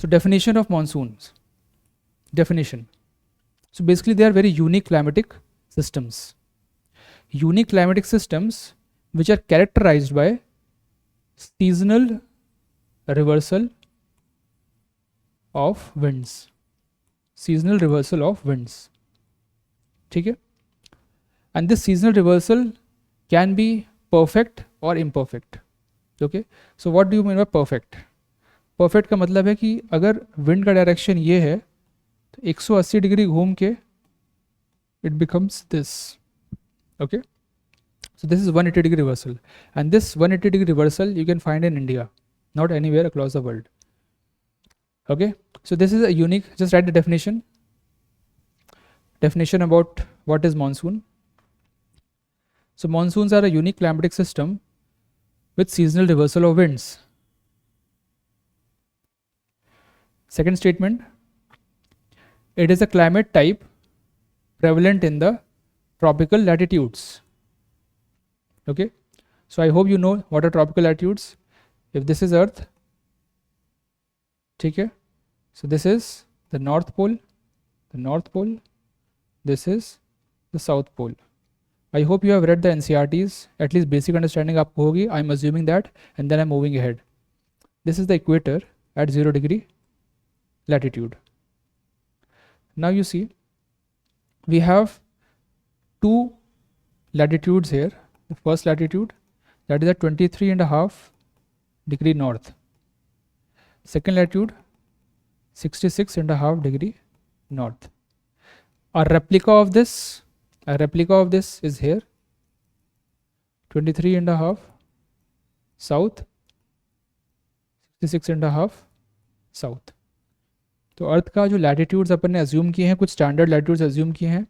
So definition of monsoons. Definition. So basically they are very unique climatic systems. Unique climatic systems which are characterized by seasonal reversal of winds. Seasonal reversal of winds. ठीक है? And this seasonal reversal can be perfect or imperfect. Okay? So what do you mean by perfect? Perfect का मतलब है कि अगर wind का direction ये है तो 180 डिग्री घूम के it becomes this. Okay? So this is 180 degree reversal, and this 180 degree reversal you can find in India, not anywhere across the world. Okay? So this is a unique, just write the definition. Definition about what is monsoon. So monsoons are a unique climatic system with seasonal reversal of winds. Second statement, it is a climate type prevalent in the tropical latitudes. Okay, so I hope you know what are tropical latitudes. If this is Earth, ठीक है, so this is the North Pole, this is the South Pole. I hope you have read the NCERTs, at least basic understanding आपको होगी. I'm assuming that, and then I'm moving ahead. This is the equator at 0 degree latitude. Now you see, we have two latitudes here. The first latitude, that is at 23.5 degree north. Second latitude, 66.5 degree north. A replica of this is here, 23.5 south, 66.5 south. तो अर्थ का जो latitudes अपन ने assume किए हैं, कुछ standard latitudes assume किए हैं.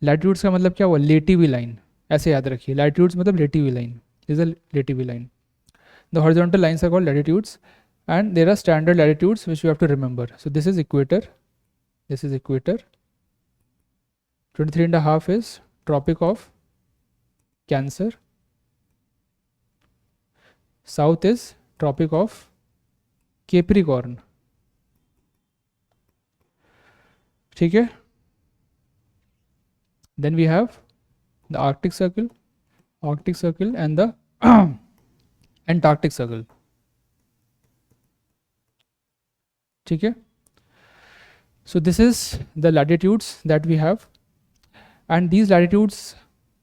Latitudes का मतलब क्या हुआ? लेटिव लाइन, ऐसे याद रखिए. लैटिट्यूड्स मतलब lateral line, is a lateral line. The horizontal lines are called latitudes, and there are standard latitudes which you have to remember. So this is equator, 23.5 is Tropic of Cancer, south is Tropic of Capricorn. ठीक है. Then we have the Arctic Circle and the Antarctic Circle. ठीक है. So this is the latitudes that we have, and these latitudes,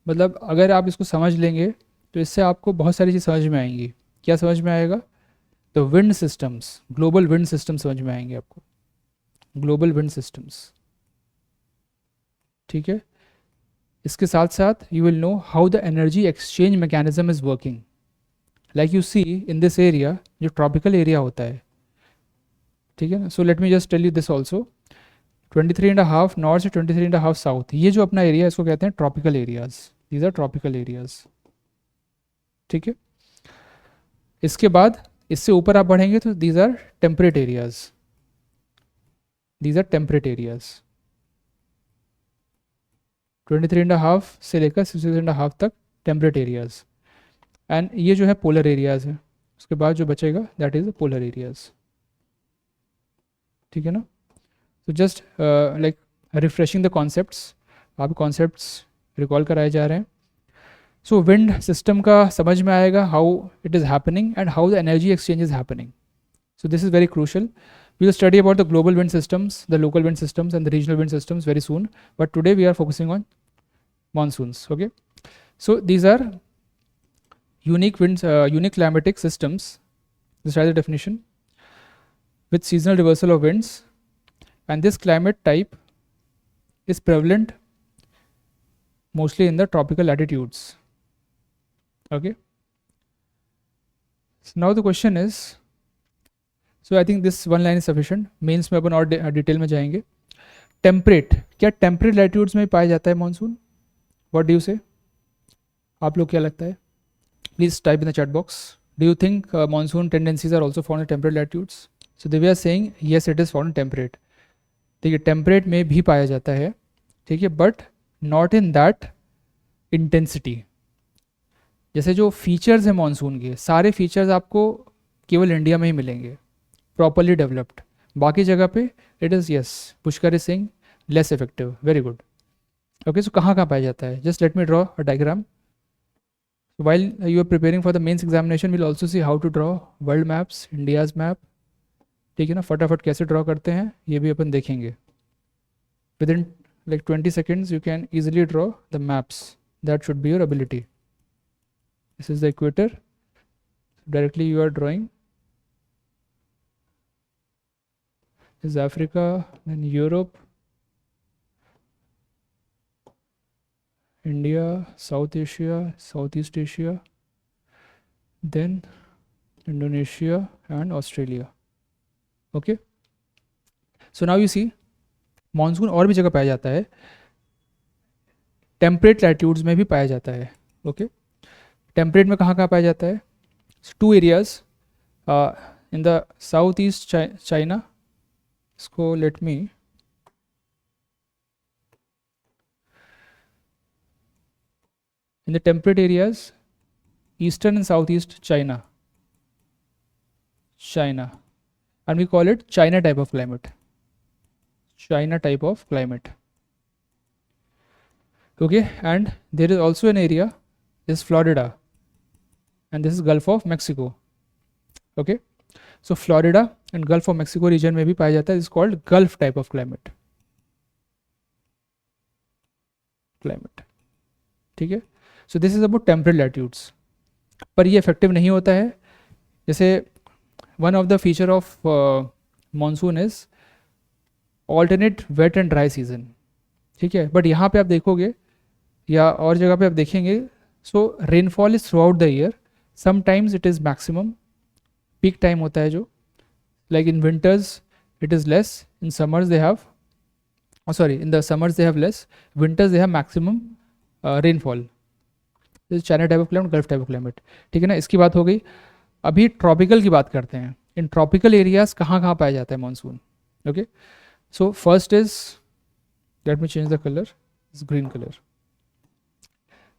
मतलब अगर आप इसको समझ लेंगे तो इससे आपको बहुत सारी चीज़ समझ में आएंगी. क्या समझ में आएगा? तो wind systems, global wind system समझ में आएंगे आपको. Global wind systems. ठीक है. इसके साथ साथ you will know how the energy exchange mechanism is working. Like you see in this area, जो ट्रॉपिकल एरिया होता है, ठीक है ना. So let me just tell you this also. 23.5 north से 23.5 साउथ, ये जो अपना एरिया है इसको कहते हैं tropical areas. These are tropical areas. ठीक है. इसके बाद इससे ऊपर आप बढ़ेंगे तो these are temperate areas. These are temperate areas. 23.5 से लेकर 66.5 तक टेम्परेट एरियाज. एंड ये जो है पोलर एरियाज है. उसके बाद जो बचेगा दैट इज पोलर एरियाज. ठीक है ना. तो just like refreshing the concepts, आप कॉन्सेप्ट्स रिकॉल कराए जा रहे हैं. सो विंड सिस्टम का समझ में आएगा how it is happening and how the energy exchange is happening. So this is very crucial. We will study about the global wind systems, the local wind systems, and the regional wind systems very soon. But today we are focusing on monsoons. Okay, so these are unique winds, unique climatic systems. This is the definition. With seasonal reversal of winds, and this climate type is prevalent mostly in the tropical latitudes. Okay. So now the question is, so I think this one line is sufficient. Mains में अपन और detail में जाएंगे. Temperate, क्या temperate latitudes में पाया जाता है मानसून? व्हाट डू यू से? आप लोग क्या लगता है? Please type in the chat box. Do you think monsoon tendencies are also found in temperate latitudes? So they we are saying yes it is found in temperate. ठीक है, temperate में भी पाया जाता है. ठीक है, but not in that intensity. जैसे जो फीचर्स हैं मानसून के, सारे फीचर्स आपको केवल इंडिया में ही मिलेंगे, प्रॉपरली डेवलप्ड. बाकी जगह पे it is yes, Pushkar is saying less effective, very good. Okay, so कहाँ कहाँ पाया जाता है, just let me draw a diagram. while you are preparing for the mains examination we'll also see how to draw world maps, India's map, ठीक है ना, फटाफट कैसे ड्रॉ करते हैं ये भी अपन देखेंगे। within like 20 seconds you can easily draw the maps, that should be your ability। this is the equator, directly you are drawing is Africa, then Europe, India, South Asia, Southeast Asia, then Indonesia and Australia। okay, so now you see monsoon और भी जगह पाया जाता है, temperate latitudes में भी पाया जाता है। ओके, टेम्परेट में कहाँ कहाँ पाया जाता है, two areas in the south east China, इसको let me in the temperate areas eastern and southeast China, and we call it China type of climate, okay, and there is also an area is Florida and this is Gulf of Mexico। okay, so Florida and Gulf of Mexico region में भी पाया जाता है, is called Gulf type of climate, ठीक है। So this is about temperate latitudes, पर ये effective नहीं होता है। जैसे one of the feature of monsoon is alternate wet and dry season, ठीक है, बट यहाँ पे आप देखोगे या और जगह पे आप देखेंगे, so rainfall is throughout the year, sometimes it is maximum, peak time होता है जो, like in winters it is less, in summers they have in the summers they have less, winters they have maximum rainfall। China type of climate, gulf type of climate, ठीक है ना, इसकी बात हो गई। अभी ट्रॉपिकल की बात करते हैं, इन ट्रॉपिकल एरियाज कहाँ कहाँ पाया जाता है monsoon. Okay, so first is, let me change the colour, is green colour.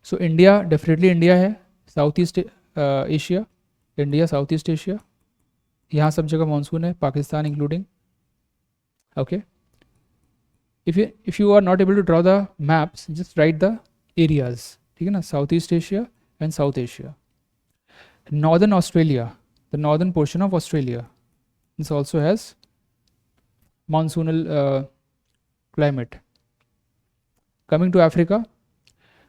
So India, definitely India है, south east Asia, India south east Asia, यहाँ सब जगह मानसून है, Pakistan including. Okay, if you are not able to draw the maps, just write the areas, ठीक है ना, south east Asia and south Asia. Northern Australia, the northern portion of Australia, this also has monsoonal climate। Coming to Africa,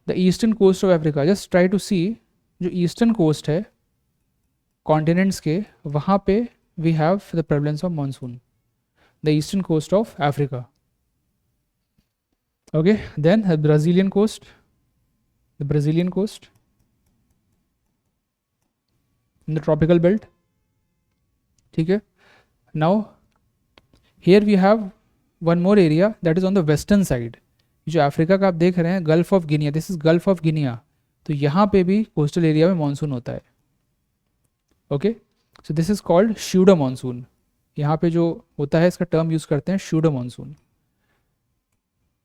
the eastern coast of Africa, just try to see जो eastern coast है continents के, वहाँ पे we have the prevalence of monsoon, the eastern coast of Africa. okay, then the Brazilian coast, in the tropical belt, ठीक है। now here we have one more area that is on the western side, जो Africa का आप देख रहे हैं, gulf of Guinea, this is gulf of Guinea, तो यहाँ पे भी कोस्टल एरिया में मानसून होता है। Okay, so this is called pseudo monsoon, यहाँ पे जो होता है इसका टर्म यूज करते हैं pseudo monsoon.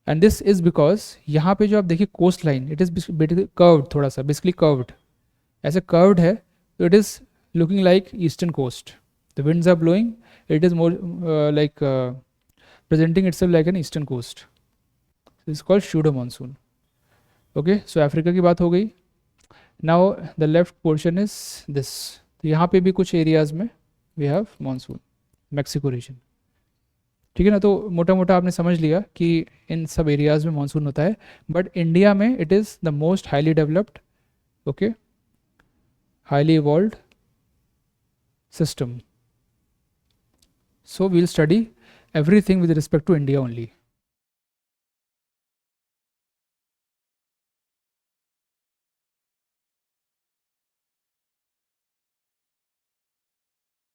And this is because यहाँ पे जो आप देखिए coast line, it is curved, थोड़ा सा बेसिकली कर्व्ड, ऐसे कर्व्ड है, तो it is looking like eastern coast, the winds are blowing, it is more like presenting itself like an eastern coast, is called pseudo monsoon. Okay, so Africa की बात हो गई। Now the left portion is this, तो यहाँ पे भी कुछ areas में we have monsoon, Mexico region, ठीक है ना। तो मोटा मोटा आपने समझ लिया कि इन सब एरियाज में मानसून होता है, बट इंडिया में it is the most highly developed, okay, highly evolved system. So we'll study everything with respect to India only.